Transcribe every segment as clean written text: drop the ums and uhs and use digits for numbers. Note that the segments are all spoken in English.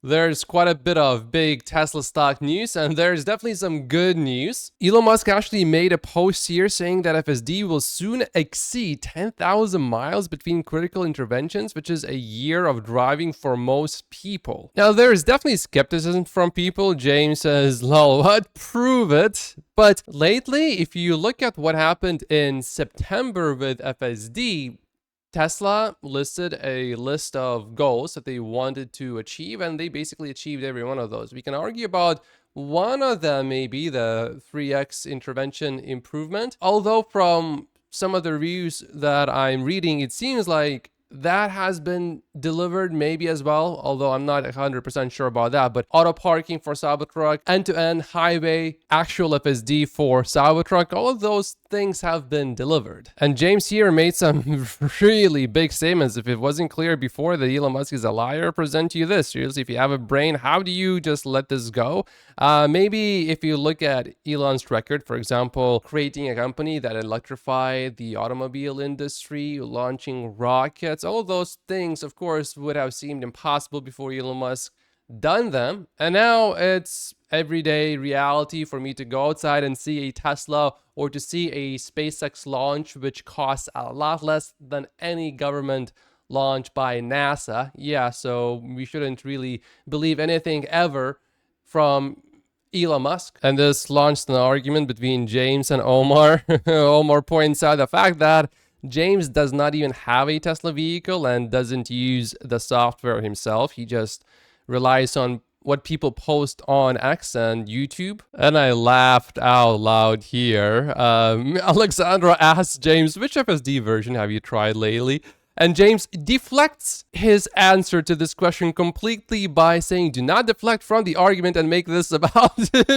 There's quite a bit of big Tesla stock news, and there's definitely some good news. Elon Musk actually made a post here saying that FSD will soon exceed 10,000 miles between critical interventions, which is a year of driving for most people. Now, there's definitely skepticism from people. James says, lol, what? Prove it. But lately, if you look at what happened in September with FSD, Tesla listed a list of goals that they wanted to achieve, and they basically achieved every one of those. We can argue about one of them, maybe the 3x intervention improvement. Although from some of the reviews that I'm reading, it seems like that has been delivered maybe as well, although I'm not 100% sure about that. But auto parking for Sabertruck, end-to-end highway, actual FSD for Sabertruck, all of those things have been delivered. And James here made some really big statements. If it wasn't clear before that Elon Musk is a liar, present you this. Seriously, if you have a brain, how do you just let this go? Maybe if you look at Elon's record, for example, creating a company that electrified the automobile industry, launching rockets, all of those things, of course, would have seemed impossible before Elon Musk done them. And now it's everyday reality for me to go outside and see a Tesla or to see a SpaceX launch, which costs a lot less than any government launch by NASA. Yeah, so we shouldn't really believe anything ever from Elon Musk. And this launched an argument between James and Omar. Omar points out the fact that James does not even have a Tesla vehicle and doesn't use the software himself. He just relies on what people post on X and YouTube. And I laughed out loud here. Alexandra asks James, which FSD version have you tried lately? And James deflects his answer to this question completely by saying, do not deflect from the argument and make this about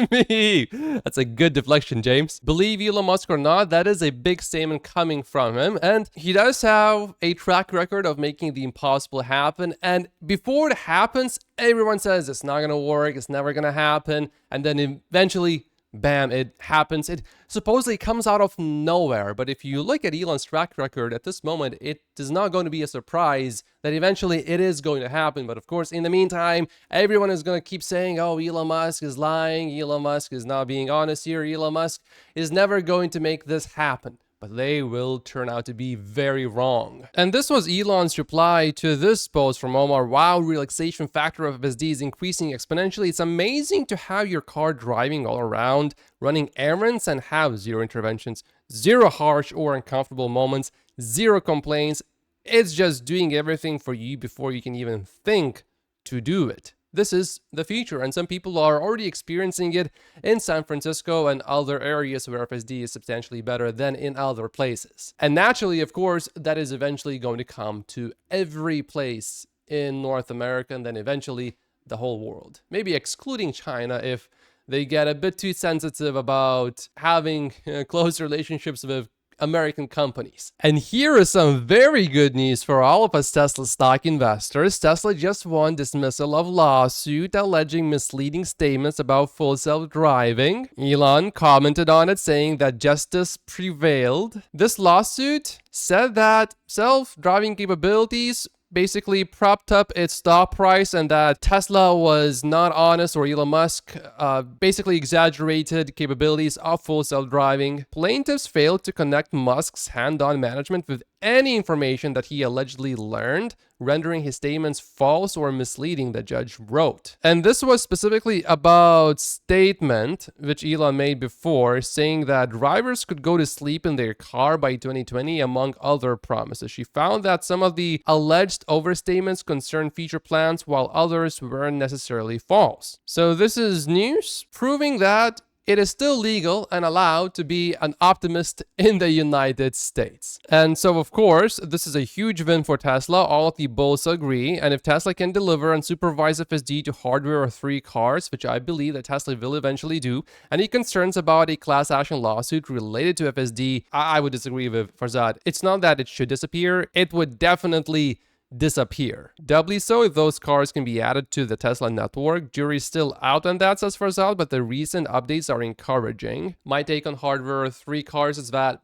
me. That's a good deflection, James. Believe Elon Musk or not, that is a big statement coming from him. And he does have a track record of making the impossible happen. And before it happens, everyone says it's not going to work, it's never going to happen. And then eventually, bam, it happens. It supposedly comes out of nowhere. But if you look at Elon's track record at this moment, it is not going to be a surprise that eventually it is going to happen. But of course, in the meantime, everyone is going to keep saying, oh, Elon Musk is lying. Elon Musk is not being honest here. Elon Musk is never going to make this happen. But they will turn out to be very wrong. And this was Elon's reply to this post from Omar. Wow, relaxation factor of FSD is increasing exponentially. It's amazing to have your car driving all around, running errands, and have zero interventions, zero harsh or uncomfortable moments, zero complaints. It's just doing everything for you before you can even think to do it. This is the future, and some people are already experiencing it in San Francisco and other areas where FSD is substantially better than in other places. And naturally, of course, that is eventually going to come to every place in North America and then eventually the whole world. Maybe excluding China if they get a bit too sensitive about having close relationships with American companies. And here is some very good news for all of us Tesla stock investors. Tesla just won dismissal of lawsuit alleging misleading statements about full self-driving. Elon commented on it saying that justice prevailed. This lawsuit said that self-driving capabilities basically propped up its stock price and that Tesla was not honest, or Elon Musk basically exaggerated capabilities of full self-driving. Plaintiffs failed to connect Musk's hand-on management with any information that he allegedly learned, rendering his statements false or misleading, the judge wrote. And this was specifically about statement which Elon made before, saying that drivers could go to sleep in their car by 2020, among other promises. She found that some of the alleged overstatements concerned future plans, while others weren't necessarily false. So this is news proving that it is still legal and allowed to be an optimist in the United States. And so, of course, this is a huge win for Tesla. All of the bulls agree. And if Tesla can deliver unsupervised FSD to hardware or 3 cars, which I believe that Tesla will eventually do, any concerns about a class action lawsuit related to FSD, I would disagree with Farzad. It's not that it should disappear. It would definitely disappear. Doubly so if those cars can be added to the Tesla network. Jury's still out on that, says Farzad, but the recent updates are encouraging. My take on hardware 3 cars is that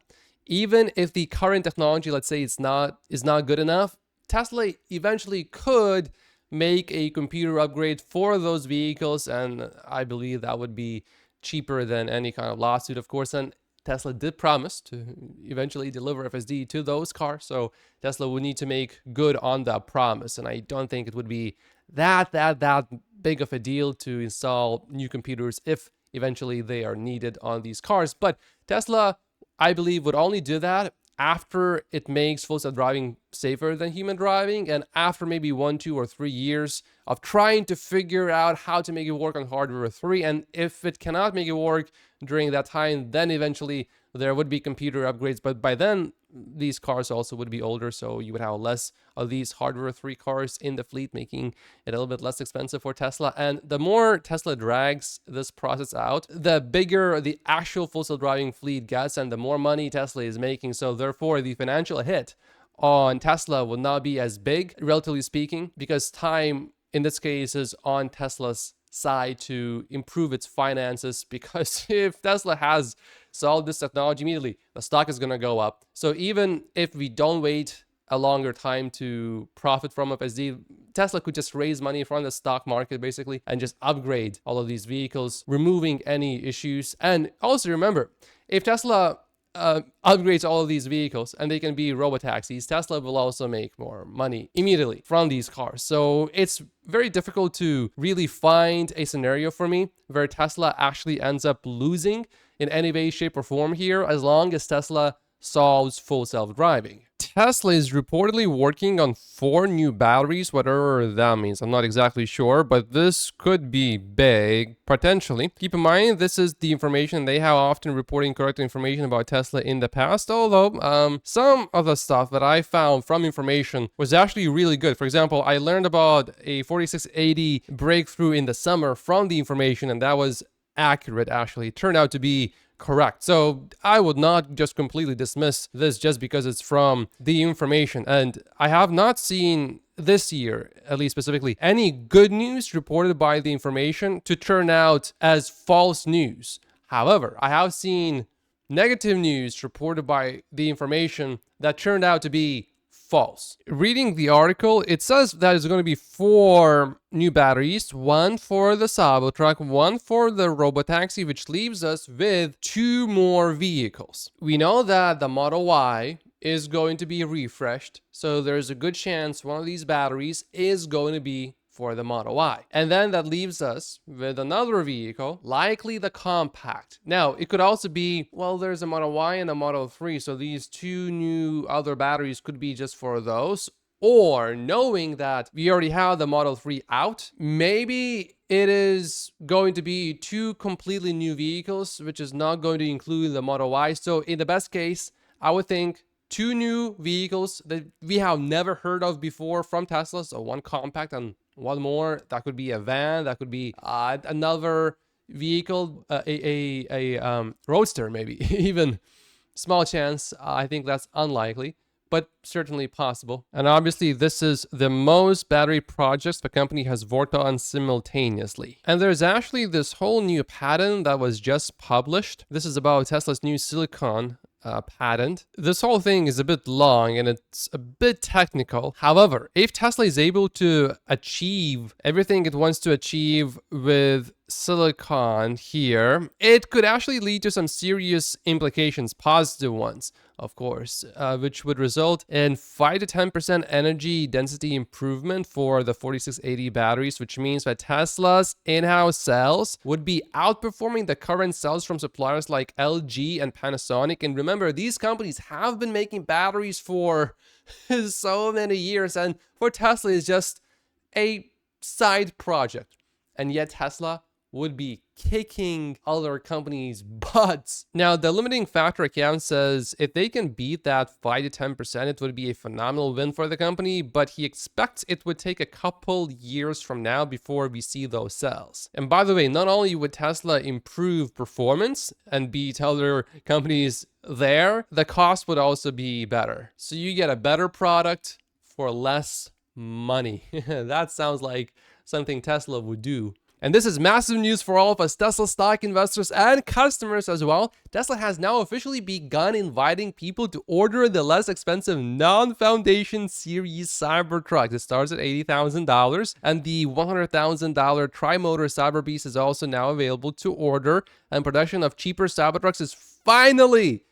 even if the current technology, let's say, is not good enough, Tesla eventually could make a computer upgrade for those vehicles, and I believe that would be cheaper than any kind of lawsuit, of course. And Tesla did promise to eventually deliver FSD to those cars, so Tesla would need to make good on that promise. And I don't think it would be that big of a deal to install new computers if eventually they are needed on these cars. But Tesla, I believe, would only do that after it makes full self-driving safer than human driving, and after maybe 1, 2, or 3 years of trying to figure out how to make it work on hardware 3. And if it cannot make it work during that time, then eventually there would be computer upgrades. But by then, these cars also would be older, so you would have less of these hardware 3 cars in the fleet, making it a little bit less expensive for Tesla. And the more Tesla drags this process out, the bigger the actual full self-driving fleet gets and the more money Tesla is making. So therefore, the financial hit on Tesla will not be as big, relatively speaking, because time in this case is on Tesla's side to improve its finances. Because if Tesla has solved this technology immediately, the stock is going to go up. So even if we don't wait a longer time to profit from FSD, Tesla could just raise money from the stock market basically and just upgrade all of these vehicles, removing any issues. And also remember, if Tesla upgrades all of these vehicles and they can be robotaxis, Tesla will also make more money immediately from these cars. So it's very difficult to really find a scenario for me where Tesla actually ends up losing in any way, shape, or form here, as long as Tesla solves full self-driving. Tesla is reportedly working on 4 new batteries, whatever that means. I'm not exactly sure, but this could be big, potentially. Keep in mind, this is the information. They have often reporting correct information about Tesla in the past, although some of the stuff that I found from information was actually really good. For example, I learned about a 4680 breakthrough in the summer from the information, and that was accurate, actually. It turned out to be correct. So I would not just completely dismiss this just because it's from the information. And I have not seen this year, at least specifically, any good news reported by the information to turn out as false news. However, I have seen negative news reported by the information that turned out to be false. Reading the article, it says that it's going to be 4 new batteries, 1 for the Sabertruck, 1 for the robotaxi, which leaves us with 2 more vehicles. We know that the Model Y is going to be refreshed, so there's a good chance one of these batteries is going to be for the Model Y. And then that leaves us with another vehicle, likely the compact. Now, it could also be, well, there's a Model Y and a Model 3, so these 2 new other batteries could be just for those. Or knowing that we already have the Model 3 out, maybe it is going to be 2 completely new vehicles, which is not going to include the Model Y. So in the best case, I would think 2 new vehicles that we have never heard of before from Tesla. So 1 compact and 1 more. That could be a van. That could be another vehicle, a roadster, maybe. Even small chance. I think that's unlikely, but certainly possible. And obviously, this is the most battery projects the company has worked on simultaneously. And there's actually this whole new patent that was just published. This is about Tesla's new silicon patent. This whole thing is a bit long and it's a bit technical. However, if Tesla is able to achieve everything it wants to achieve with silicon here, it could actually lead to some serious implications, positive ones, of course, which would result in 5 to 10% energy density improvement for the 4680 batteries, which means that Tesla's in-house cells would be outperforming the current cells from suppliers like LG and Panasonic. And remember, these companies have been making batteries for so many years, and for Tesla is just a side project. And yet Tesla would be kicking other companies' butts. Now, the limiting factor account says if they can beat that 5 to 10%, it would be a phenomenal win for the company, but he expects it would take a couple years from now before we see those cells. And by the way, not only would Tesla improve performance and beat other companies there, the cost would also be better. So you get a better product for less money. That sounds like something Tesla would do. And this is massive news for all of us Tesla stock investors and customers as well. Tesla has now officially begun inviting people to order the less expensive non-foundation series Cybertruck. It starts at $80,000, and the $100,000 tri-motor Cyberbeast is also now available to order. And production of cheaper Cybertrucks is finally,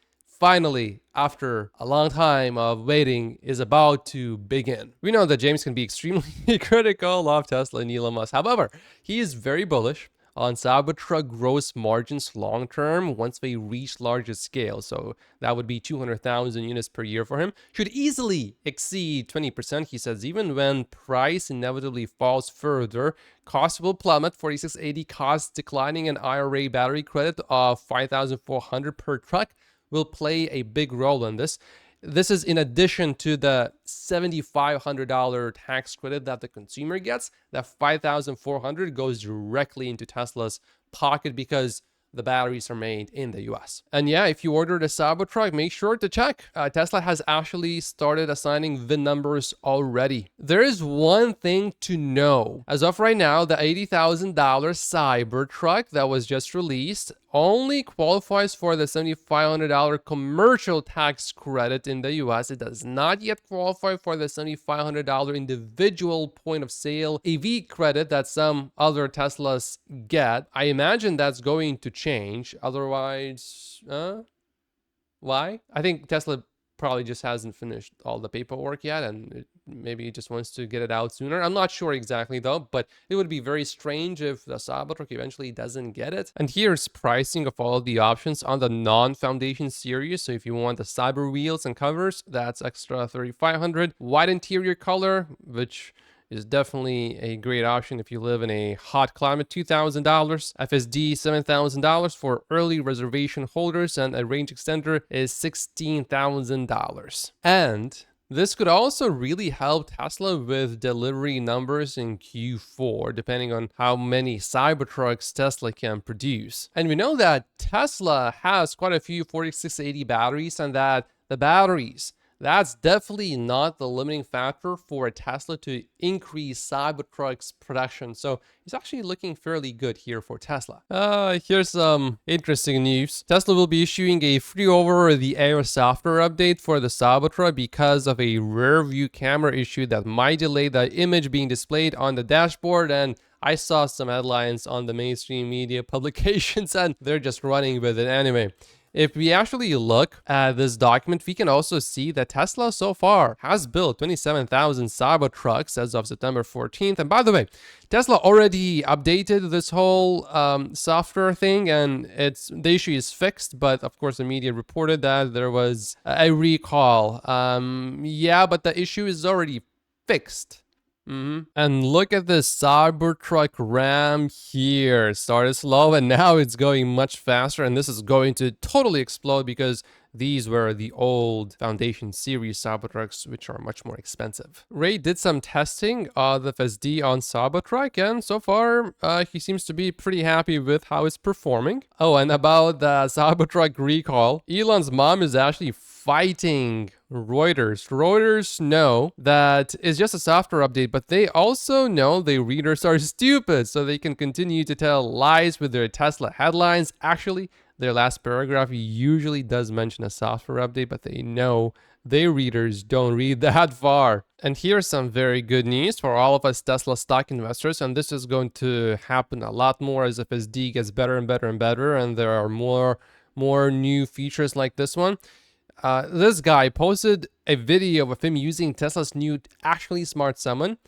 after a long time of waiting, is about to begin. We know that James can be extremely critical of Tesla and Elon Musk. However, he is very bullish on Sabertruck gross margins long term once they reach larger scale. So that would be 200,000 units per year for him. Should easily exceed 20%, he says. Even when price inevitably falls further, cost will plummet. 4680 costs declining, an IRA battery credit of $5,400 per truck will play a big role in this. This is in addition to the $7,500 tax credit that the consumer gets. That $5,400 goes directly into Tesla's pocket because the batteries are made in the US. And yeah, if you ordered a Cybertruck, make sure to check. Tesla has actually started assigning VIN numbers already. There is one thing to know. As of right now, the $80,000 Cybertruck that was just released only qualifies for the $7,500 commercial tax credit in the US. It does not yet qualify for the $7,500 individual point of sale EV credit that some other Teslas get. I imagine that's going to change. Otherwise, why? I think Tesla probably just hasn't finished all the paperwork yet, and maybe he just wants to get it out sooner. I'm not sure exactly though, but it would be very strange if the Cybertruck eventually doesn't get it. And here's pricing of all of the options on the non-foundation series. So if you want the cyber wheels and covers, that's extra $3,500. White interior color, which is definitely a great option if you live in a hot climate, $2,000. FSD, $7,000 for early reservation holders, and a range extender is $16,000. And this could also really help Tesla with delivery numbers in Q4, depending on how many Cybertrucks Tesla can produce. And we know that Tesla has quite a few 4680 batteries, and that the batteries, that's definitely not the limiting factor for Tesla to increase Cybertruck's production. So it's actually looking fairly good here for Tesla. Here's some interesting news. Tesla will be issuing a free over-the-air software update for the Cybertruck because of a rear view camera issue that might delay the image being displayed on the dashboard. And I saw some headlines on the mainstream media publications, and they're just running with it anyway. If we actually look at this document, we can also see that Tesla so far has built 27,000 Cybertrucks as of September 14th. And by the way, Tesla already updated this whole software thing, and the issue is fixed. But of course, the media reported that there was a recall. Yeah, but the issue is already fixed. And look at this Cybertruck RAM here. It started slow and now it's going much faster, and this is going to totally explode because these were the old Foundation series Cybertrucks, which are much more expensive. Ray did some testing of the FSD on Cybertruck, and so far he seems to be pretty happy with how it's performing. Oh, and about the Cybertruck recall, Elon's mom is actually fighting Reuters. Reuters know that it's just a software update, but they also know the readers are stupid, so they can continue to tell lies with their Tesla headlines. Actually, their last paragraph usually does mention a software update, but they know their readers don't read that far. And here's some very good news for all of us Tesla stock investors, and this is going to happen a lot more as FSD gets better and better and better, and there are more new features like this one. This guy posted a video of him using Tesla's new Actually Smart Summon,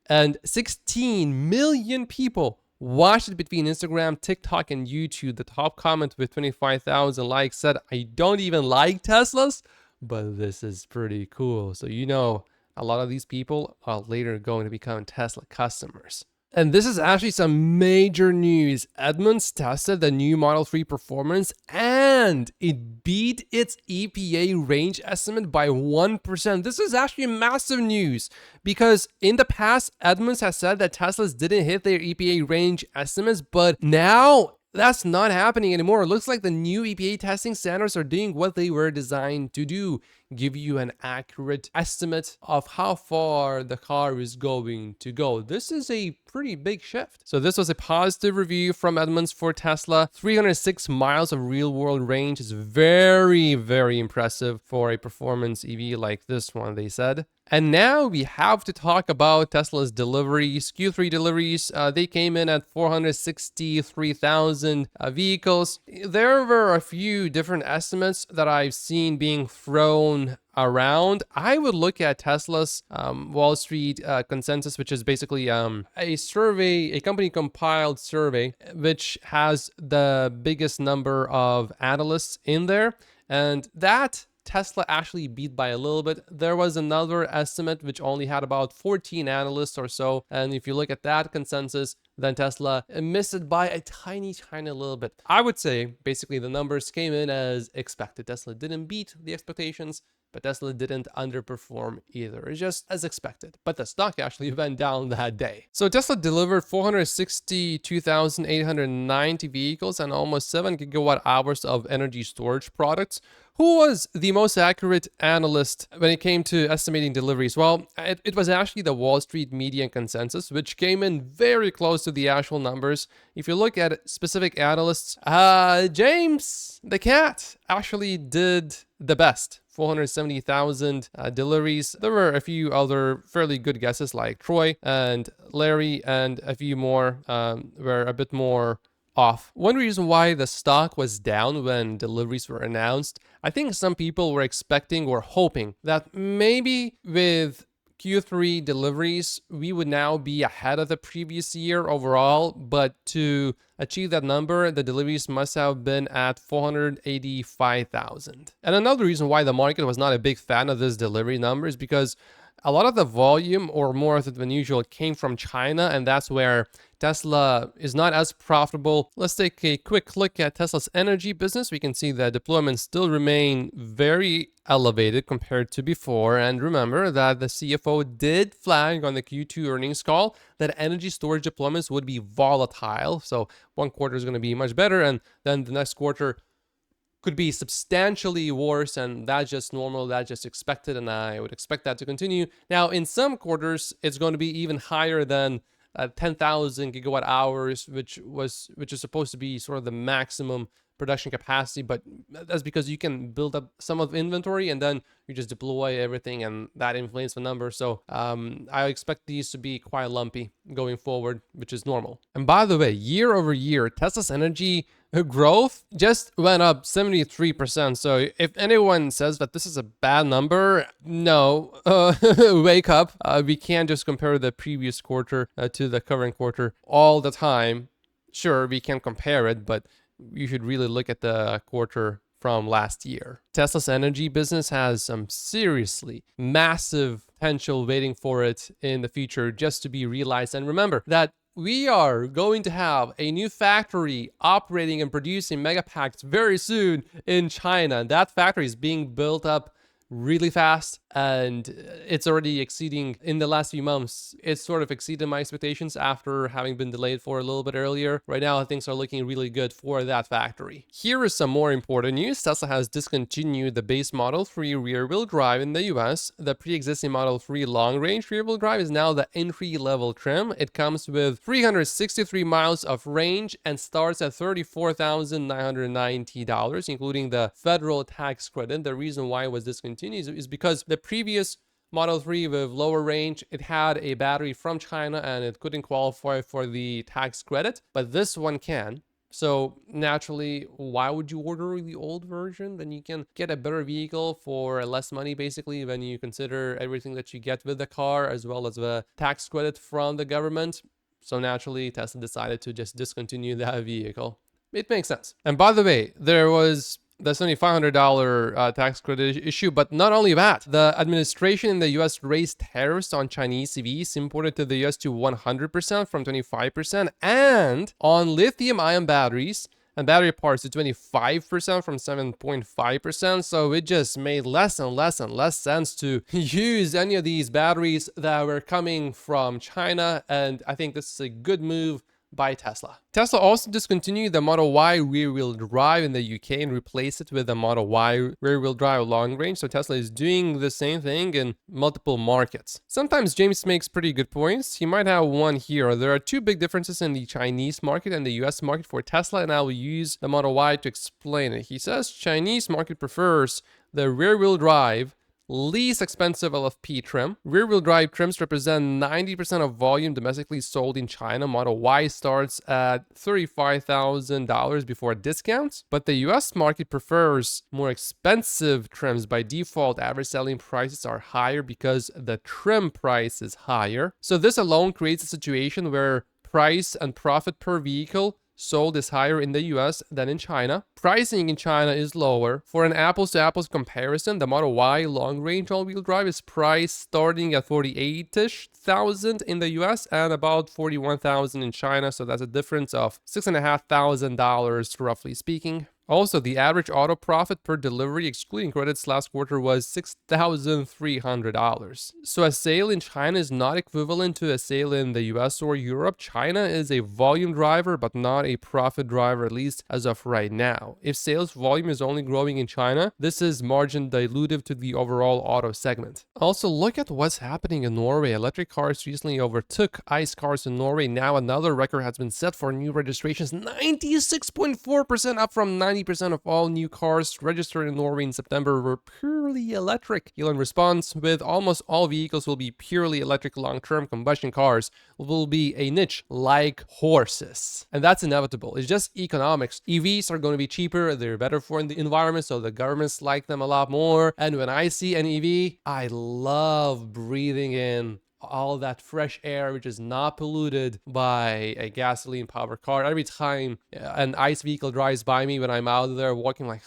and 16 million people watched it between Instagram, TikTok, and YouTube. The top comment with 25,000 likes said, "I don't even like Teslas, but this is pretty cool." So you know, a lot of these people are later going to become Tesla customers. And this is actually some major news. Edmunds tested the new Model 3 Performance and it beat its EPA range estimate by 1%. This is actually massive news because in the past, Edmunds has said that Teslas didn't hit their EPA range estimates, but now that's not happening anymore. It looks like the new EPA testing standards are doing what they were designed to do, give you an accurate estimate of how far the car is going to go. This is a pretty big shift. So this was a positive review from Edmunds for Tesla. 306 miles of real world range is very, very impressive for a performance EV like this one, they said. And now we have to talk about Tesla's deliveries. Q3 deliveries, they came in at 463,000 vehicles. There were a few different estimates that I've seen being thrown around. I would look at Tesla's Wall Street consensus, which is basically a survey, a company compiled survey, which has the biggest number of analysts in there. And that Tesla actually beat by a little bit. There was another estimate which only had about 14 analysts or so. And if you look at that consensus, then Tesla missed it by a tiny little bit. I would say basically the numbers came in as expected. Tesla didn't beat the expectations, but Tesla didn't underperform either. It's just as expected. But the stock actually went down that day. So Tesla delivered 462,890 vehicles and almost 7 gigawatt hours of energy storage products. Who was the most accurate analyst when it came to estimating deliveries? Well, it was actually the Wall Street median consensus, which came in very close to the actual numbers. If you look at specific analysts, James the cat actually did the best. 470,000 deliveries. There were a few other fairly good guesses like Troy and Larry, and a few more were a bit more off. One reason why the stock was down when deliveries were announced, I think some people were expecting or hoping that maybe with Q3 deliveries, we would now be ahead of the previous year overall, but to achieve that number, the deliveries must have been at 485,000. And another reason why the market was not a big fan of this delivery number is because a lot of the volume, or more of it than usual, came from China, and that's where Tesla is not as profitable. Let's take a quick look at Tesla's energy business. We can see that deployments still remain very elevated compared to before. And remember that the CFO did flag on the Q2 earnings call that energy storage deployments would be volatile. So one quarter is going to be much better, and then the next quarter could be substantially worse, and that's just normal, that's just expected, and I would expect that to continue. Now, in some quarters, it's going to be even higher than 10,000 gigawatt hours, which is supposed to be sort of the maximum production capacity, but that's because you can build up some of inventory and then you just deploy everything, and that inflates the number. So I expect these to be quite lumpy going forward, which is normal. And by the way, year over year, Tesla's energy growth just went up 73%. So if anyone says that this is a bad number, no, wake up. We can't just compare the previous quarter to the current quarter all the time. Sure, we can compare it, but you should really look at the quarter from last year. Tesla's energy business has some seriously massive potential waiting for it in the future just to be realized. And remember that we are going to have a new factory operating and producing Megapacks very soon in China. That factory is being built up really fast, and it's already exceeding, in the last few months, it's sort of exceeded my expectations after having been delayed for a little bit earlier. Right now, things are looking really good for that factory. Here is some more important news. Tesla has discontinued the base Model 3 rear-wheel drive in the US. The pre-existing Model 3 long-range rear-wheel drive is now the entry-level trim. It comes with 363 miles of range and starts at $34,990, including the federal tax credit. The reason why it was discontinued is because the previous Model 3 with lower range, it had a battery from China and it couldn't qualify for the tax credit, but this one can. So naturally, why would you order the old version? Then you can get a better vehicle for less money, basically, when you consider everything that you get with the car, as well as the tax credit from the government. So naturally, Tesla decided to just discontinue that vehicle. It makes sense. And by the way, there was the $7,500 tax credit issue, but not only that, the administration in the US raised tariffs on Chinese EVs imported to the US to 100% from 25%, and on lithium-ion batteries and battery parts to 25% from 7.5%. So it just made less and less sense to use any of these batteries that were coming from China, and I think this is a good move by Tesla. Tesla also discontinued the Model Y rear-wheel drive in the UK and replaced it with the Model Y rear-wheel drive long range. So Tesla is doing the same thing in multiple markets. Sometimes James makes pretty good points. He might have one here. There are two big differences in the Chinese market and the US market for Tesla, and I will use the Model Y to explain it. He says Chinese market prefers the rear-wheel drive least expensive LFP trim. Rear-wheel drive trims represent 90% of volume domestically sold in China. Model Y starts at $35,000 before discounts, but the US market prefers more expensive trims. By default, average selling prices are higher because the trim price is higher. So this alone creates a situation where price and profit per vehicle sold is higher in the US than in China. Pricing in China is lower. For an apples-to-apples comparison, the Model Y long-range all-wheel drive is priced starting at $48,000-ish in the US and about $41,000 in China, so that's a difference of $6,500 roughly speaking. Also, the average auto profit per delivery, excluding credits, last quarter was $6,300. So a sale in China is not equivalent to a sale in the US or Europe. China is a volume driver, but not a profit driver, at least as of right now. If sales volume is only growing in China, this is margin dilutive to the overall auto segment. Also, look at what's happening in Norway. Electric cars recently overtook ICE cars in Norway. Now another record has been set for new registrations, 96.4% up from 90% of all new cars registered in Norway in September were purely electric. Elon responds with almost all vehicles will be purely electric. Long-term combustion cars will be a niche like horses. And that's inevitable. It's just economics. EVs are going to be cheaper. They're better for the environment, so the governments like them a lot more. And when I see an EV, I love breathing in all that fresh air, which is not polluted by a gasoline powered car. Every time an ICE vehicle drives by me when I'm out there walking, like,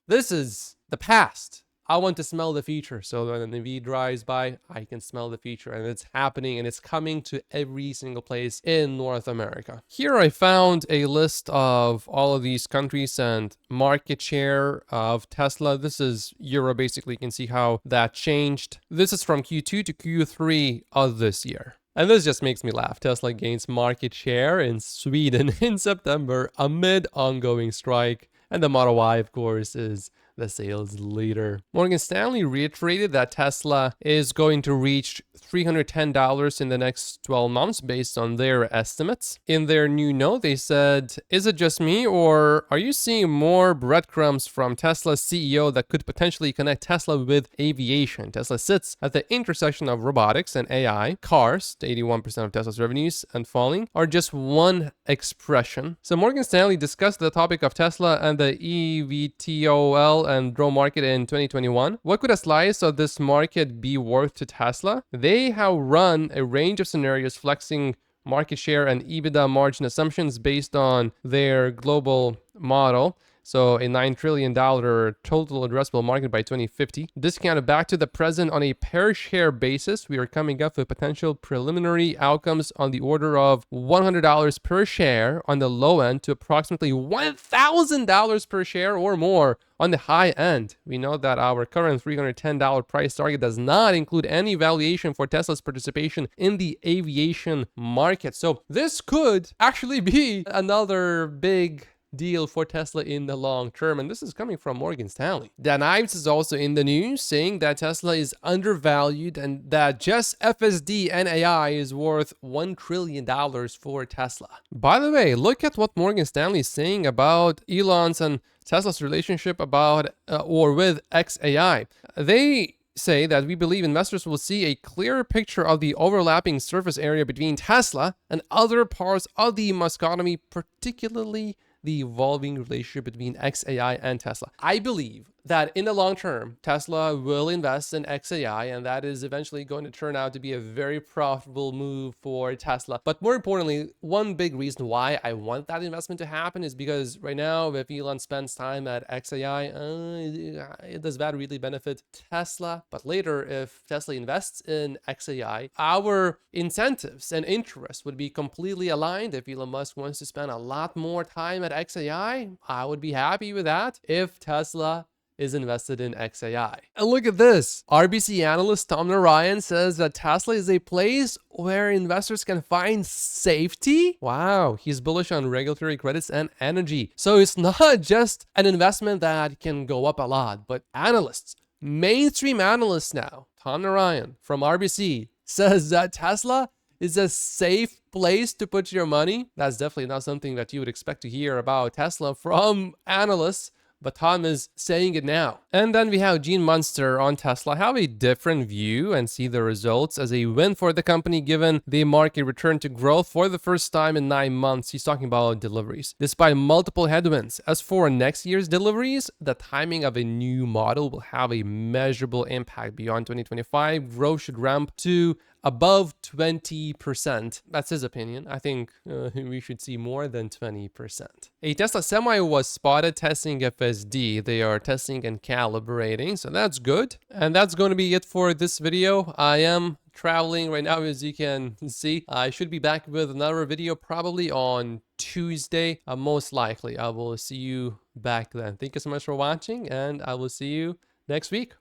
this is the past. I want to smell the future. So when an EV drives by, I can smell the future, and it's happening, and it's coming to every single place in North America. Here I found a list of all of these countries and market share of Tesla. This is Euro, basically. You can see how that changed. This is from Q2 to Q3 of this year. And this just makes me laugh. Tesla gains market share in Sweden in September amid ongoing strike. And the Model Y, of course, is the sales leader. Morgan Stanley reiterated that Tesla is going to reach $310 in the next 12 months based on their estimates. In their new note, they said, "Is it just me, or are you seeing more breadcrumbs from Tesla's CEO that could potentially connect Tesla with aviation?" Tesla sits at the intersection of robotics and AI. Cars, 81% of Tesla's revenues and falling, are just one expression. So Morgan Stanley discussed the topic of Tesla and the eVTOL and drone market in 2021. What could a slice of this market be worth to Tesla? They have run a range of scenarios flexing market share and EBITDA margin assumptions based on their global model. So a $9 trillion total addressable market by 2050. Discounted back to the present on a per share basis, we are coming up with potential preliminary outcomes on the order of $100 per share on the low end to approximately $1,000 per share or more on the high end. We know that our current $310 price target does not include any valuation for Tesla's participation in the aviation market. So this could actually be another big deal for Tesla in the long term, and this is coming from Morgan Stanley. Dan Ives is also in the news saying that Tesla is undervalued and that just FSD and AI is worth $1 trillion for Tesla. By the way, look at what Morgan Stanley is saying about Elon's and Tesla's relationship about or with XAI. They say that we believe investors will see a clearer picture of the overlapping surface area between Tesla and other parts of the Musk economy, particularly the evolving relationship between XAI and Tesla. I believe that in the long term, Tesla will invest in XAI, and that is eventually going to turn out to be a very profitable move for Tesla. But more importantly, one big reason why I want that investment to happen is because right now, if Elon spends time at XAI, does that really benefit Tesla? But later, if Tesla invests in XAI, our incentives and interests would be completely aligned. If Elon Musk wants to spend a lot more time at XAI, I would be happy with that. If Tesla is invested in XAI. And look at this. RBC analyst Tom Narayan says that Tesla is a place where investors can find safety. Wow, he's bullish on regulatory credits and energy. So it's not just an investment that can go up a lot, but analysts, mainstream analysts now, Tom Narayan from RBC says that Tesla is a safe place to put your money. That's definitely not something that you would expect to hear about Tesla from analysts, but Tom is saying it now. And then we have Gene Munster on Tesla have a different view and see the results as a win for the company given the market return to growth for the first time in 9 months. He's talking about deliveries, despite multiple headwinds. As for next year's deliveries, the timing of a new model will have a measurable impact beyond 2025. Growth should ramp to above 20%. That's his opinion. I think we should see more than 20%. A Tesla Semi was spotted testing FSD. They are testing and calibrating, so that's good. And that's going to be it for this video. I am traveling right now, as you can see. I should be back with another video probably on Tuesday. Most likely I will see you back then. Thank you so much for watching, and I will see you next week.